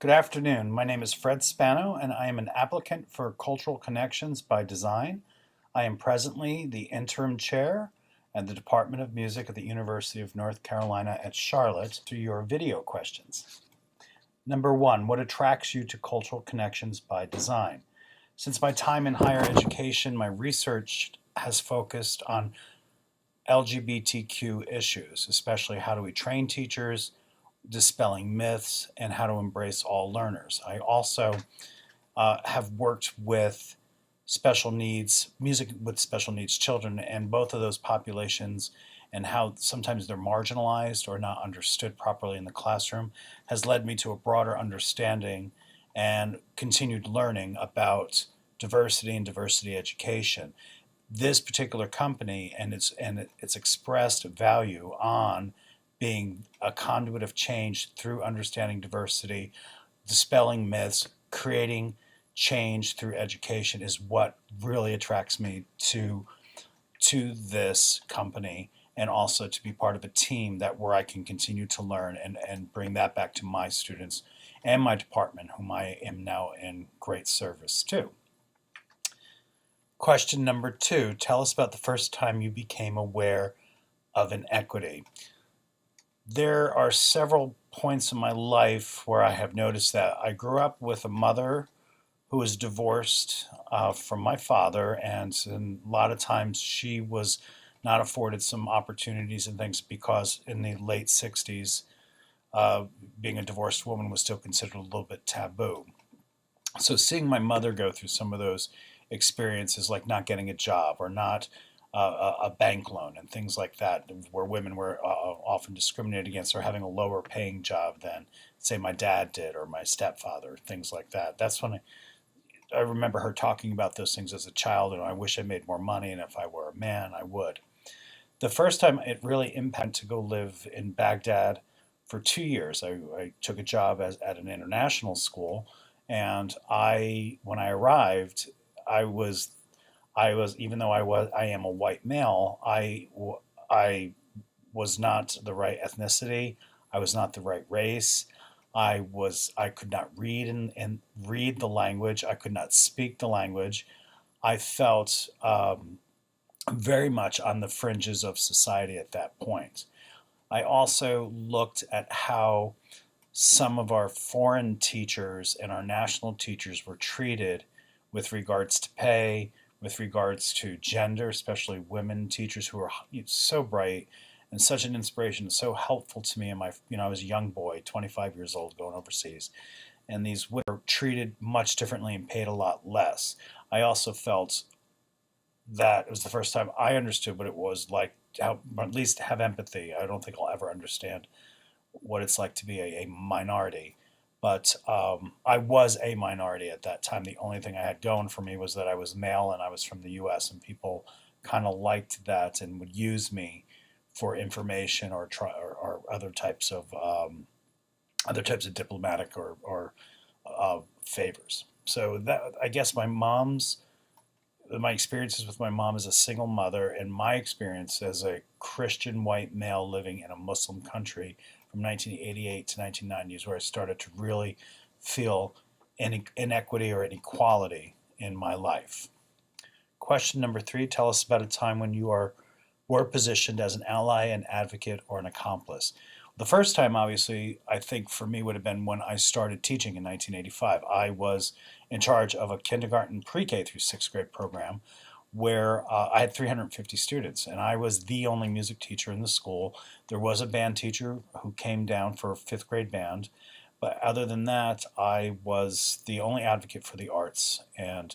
Good afternoon. My name is Fred Spano, and I am an applicant for Cultural Connections by Design. I am presently the interim chair at the Department of Music at the University of North Carolina at Charlotte to your video questions. Number one, what attracts you to Cultural Connections by Design? Since my time in higher education, my research has focused on LGBTQ issues, especially how do we train teachers, dispelling myths, and how to embrace all learners. I also have worked with special needs, music with special needs children, and both of those populations and how sometimes they're marginalized or not understood properly in the classroom has led me to a broader understanding and continued learning about diversity and diversity education. This particular company and its expressed value on being a conduit of change through understanding diversity, dispelling myths, creating change through education is what really attracts me to this company, and also to be part of a team that where I can continue to learn and bring that back to my students and my department, whom I am now in great service to. Question number two, tell us about the first time you became aware of inequity. There are several points in my life where I have noticed that. I grew up with a mother who was divorced from my father, and a lot of times she was not afforded some opportunities and things because in the late 60s, being a divorced woman was still considered a little bit taboo. So seeing my mother go through some of those experiences, like not getting a job or not a bank loan and things like that, where women were often discriminated against or having a lower paying job than, say, my dad did or my stepfather, things like that. That's when I remember her talking about those things as a child, and I wish I made more money, and if I were a man, I would. The first time it really impacted to go live in Baghdad for 2 years. I took a job at an international school, and when I arrived, I was even though I am a white male, I was not the right ethnicity. I was not the right race. I could not read and read the language. I could not speak the language. I felt very much on the fringes of society at that point. I also looked at how some of our foreign teachers and our national teachers were treated with regards to pay, with regards to gender, especially women teachers who are so bright and such an inspiration, so helpful to me. I was a young boy, 25 years old, going overseas, and these women were treated much differently and paid a lot less. I also felt that it was the first time I understood what it was like, how, or at least have empathy. I don't think I'll ever understand what it's like to be a minority. But I was a minority at that time. The only thing I had going for me was that I was male and I was from the US, and people kind of liked that and would use me for information or other types of diplomatic or favors. So that, I guess, my experiences with my mom as a single mother and my experience as a Christian white male living in a Muslim country from 1988 to 1990 is where I started to really feel inequity or inequality in my life. Question number three, tell us about a time when were positioned as an ally, an advocate, or an accomplice. The first time, obviously, I think for me would have been when I started teaching in 1985. I was in charge of a kindergarten pre-K through sixth grade program where I had 350 students, and I was the only music teacher in the school. There was a band teacher who came down for fifth grade band, but other than that, I was the only advocate for the arts. And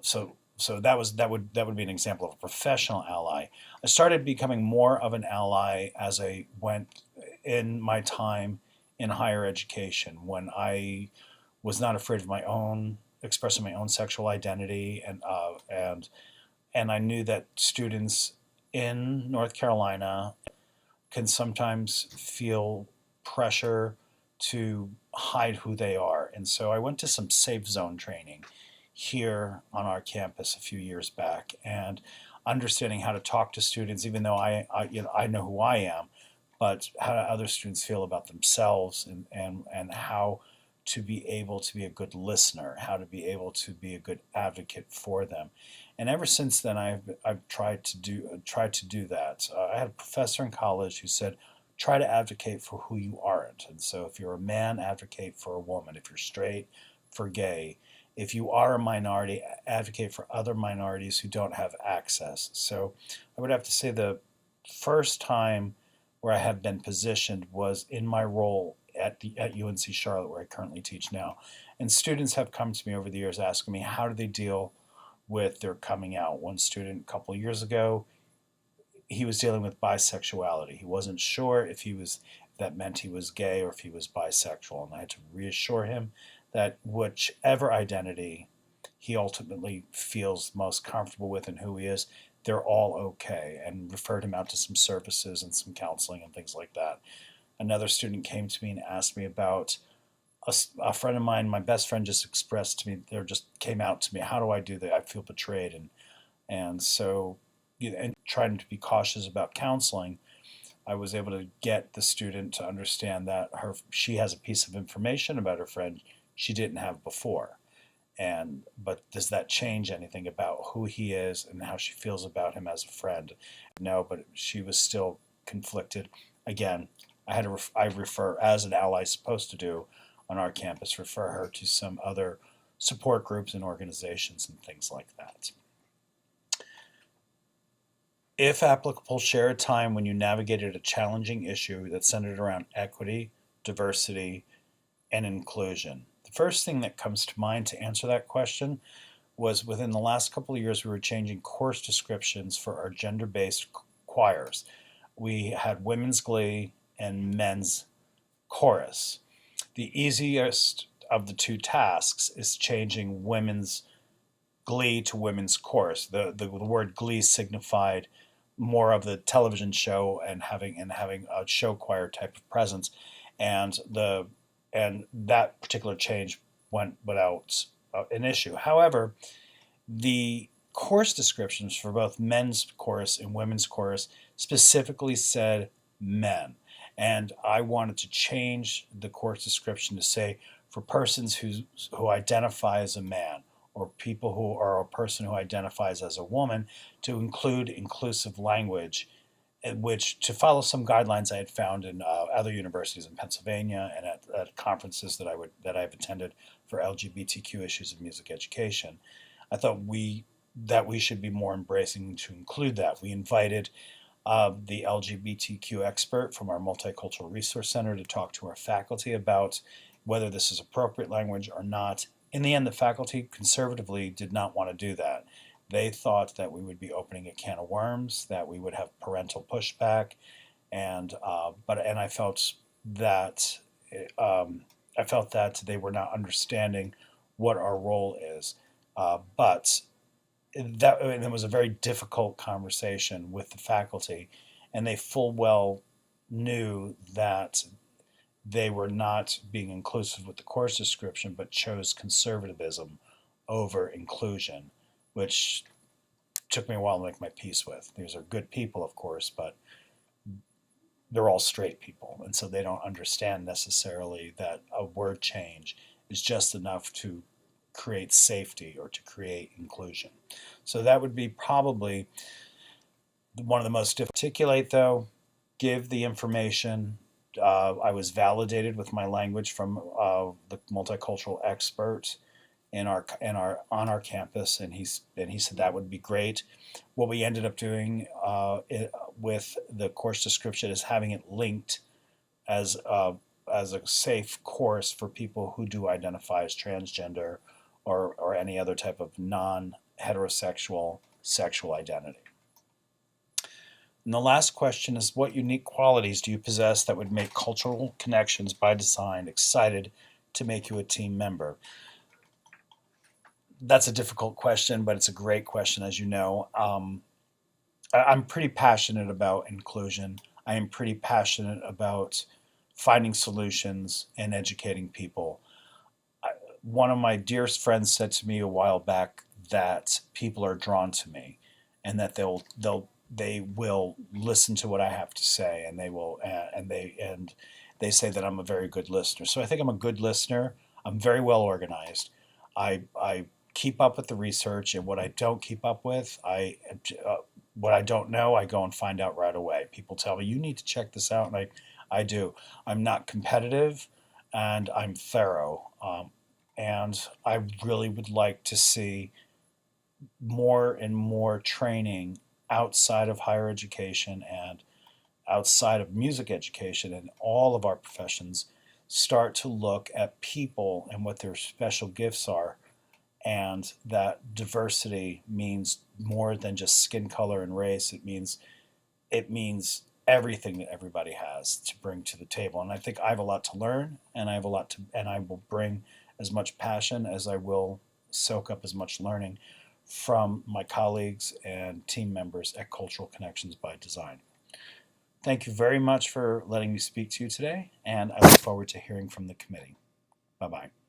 so that would be an example of a professional ally. I started becoming more of an ally as I went in my time in higher education, when I was not afraid of my own expressing my own sexual identity, and I knew that students in North Carolina can sometimes feel pressure to hide who they are. And so I went to some safe zone training here on our campus a few years back, and understanding how to talk to students, even though I know who I am, but how do other students feel about themselves, and how to be able to be a good listener, how to be able to be a good advocate for them. And ever since then, I've tried to do that. I had a professor in college who said, try to advocate for who you aren't. And so, if you're a man, advocate for a woman. If you're straight, for gay. If you are a minority, advocate for other minorities who don't have access. So, I would have to say the first time where I have been positioned was in my role at UNC Charlotte, where I currently teach now. And students have come to me over the years asking me, how do they deal with their coming out? One student a couple of years ago, he was dealing with bisexuality. He wasn't sure if that meant he was gay or if he was bisexual, and I had to reassure him that whichever identity he ultimately feels most comfortable with and who he is, they're all okay, and referred him out to some services and some counseling and things like that. Another student came to me and asked me about a friend of mine. My best friend just expressed to me, or just came out to me, how do I do that? I feel betrayed. And so, and trying to be cautious about counseling, I was able to get the student to understand that she has a piece of information about her friend she didn't have before. But does that change anything about who he is and how she feels about him as a friend? No, but she was still conflicted. Again, I refer, as an ally supposed to do on our campus, refer her to some other support groups and organizations and things like that. If applicable, share a time when you navigated a challenging issue that centered around equity, diversity, and inclusion. The first thing that comes to mind to answer that question was, within the last couple of years, we were changing course descriptions for our gender-based choirs. We had women's glee and men's chorus. The easiest of the two tasks is changing women's glee to women's chorus. The word glee signified more of the television show and having a show choir type of presence, and that particular change went without an issue. However, the course descriptions for both men's chorus and women's chorus specifically said men, and I wanted to change the course description to say, for persons who identify as a man, or people who are a person who identifies as a woman, to include inclusive language, which, to follow some guidelines I had found in other universities in Pennsylvania and at conferences that I've attended for LGBTQ issues of music education. I thought that we should be more embracing to include that. We invited the LGBTQ expert from our Multicultural Resource Center to talk to our faculty about whether this is appropriate language or not. In the end, the faculty conservatively did not want to do that. They thought that we would be opening a can of worms, that we would have parental pushback, and I felt that they were not understanding what our role is. But it was a very difficult conversation with the faculty, and they full well knew that they were not being inclusive with the course description, but chose conservatism over inclusion, which took me a while to make my peace with. These are good people, of course, but they're all straight people, and so they don't understand necessarily that a word change is just enough to create safety or to create inclusion. So that would be probably one of the most difficult to articulate, though. Give the information. I was validated with my language from the multicultural expert on our campus, and he said that would be great. What we ended up doing with the course description is having it linked as a safe course for people who do identify as transgender or any other type of non-heterosexual sexual identity. And the last question is, what unique qualities do you possess that would make cultural connections by design excited to make you a team member? That's a difficult question, but it's a great question, as you know. I'm pretty passionate about inclusion. I am pretty passionate about finding solutions and educating people. One of my dearest friends said to me a while back that people are drawn to me, and that they will listen to what I have to say, and they say that I'm a very good listener. So I think I'm a good listener. I'm very well organized. I keep up with the research, and what I don't keep up with, what I don't know, I go and find out right away. People tell me you need to check this out, and I do. I'm not competitive, and I'm thorough. And I really would like to see more and more training outside of higher education and outside of music education and all of our professions start to look at people and what their special gifts are, and that diversity means more than just skin color and race. It means everything that everybody has to bring to the table. And I think I have a lot to learn, and I will bring as much passion as I will soak up as much learning from my colleagues and team members at Cultural Connections by Design. Thank you very much for letting me speak to you today, and I look forward to hearing from the committee. Bye bye.